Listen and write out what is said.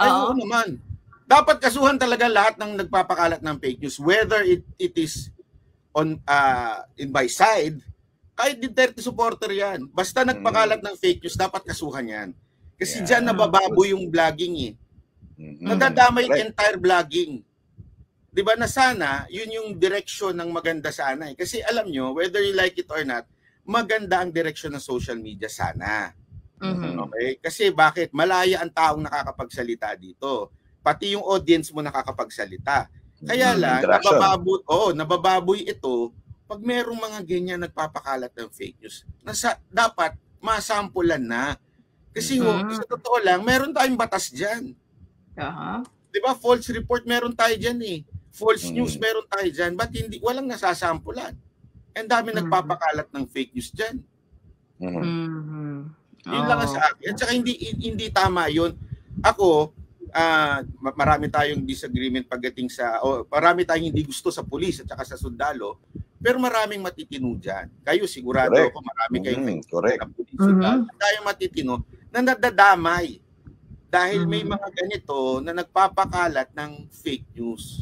Ay, oo naman. Dapat kasuhan talaga lahat ng nagpapakalat ng fake news, whether it is on in by side, kahit Duterte supporter yan. Basta nagpakalat ng fake news, dapat kasuhan yan. Kasi dyan nabababo yung vlogging eh. Nadadamay entire vlogging. 'Di ba na sana, yun yung direction ng maganda sana eh. Kasi alam nyo, whether you like it or not, maganda ang direction ng social media sana. Okay? Kasi bakit? Malaya ang taong nakakapagsalita dito. Pati yung audience mo nakakapagsalita. Kaya lang, nabababoy ito pag merong mga ganyan nagpapakalat ng fake news. Dapat masampulan na. Kasi sa totoo lang, meron tayong batas dyan. Diba? False report meron tayo dyan eh. False news meron tayo dyan. Ba't walang nasasampulan? And dami nagpapakalat ng fake news dyan. Yun lang sa akin. At saka hindi tama yun. Ako, marami tayong disagreement pagdating marami tayong hindi gusto sa pulis at saka sa sundalo, pero maraming matitino dyan. Kayo sigurado ako marami kayong sundalo. Tayong matitino na nadadamay dahil may mga ganito na nagpapakalat ng fake news.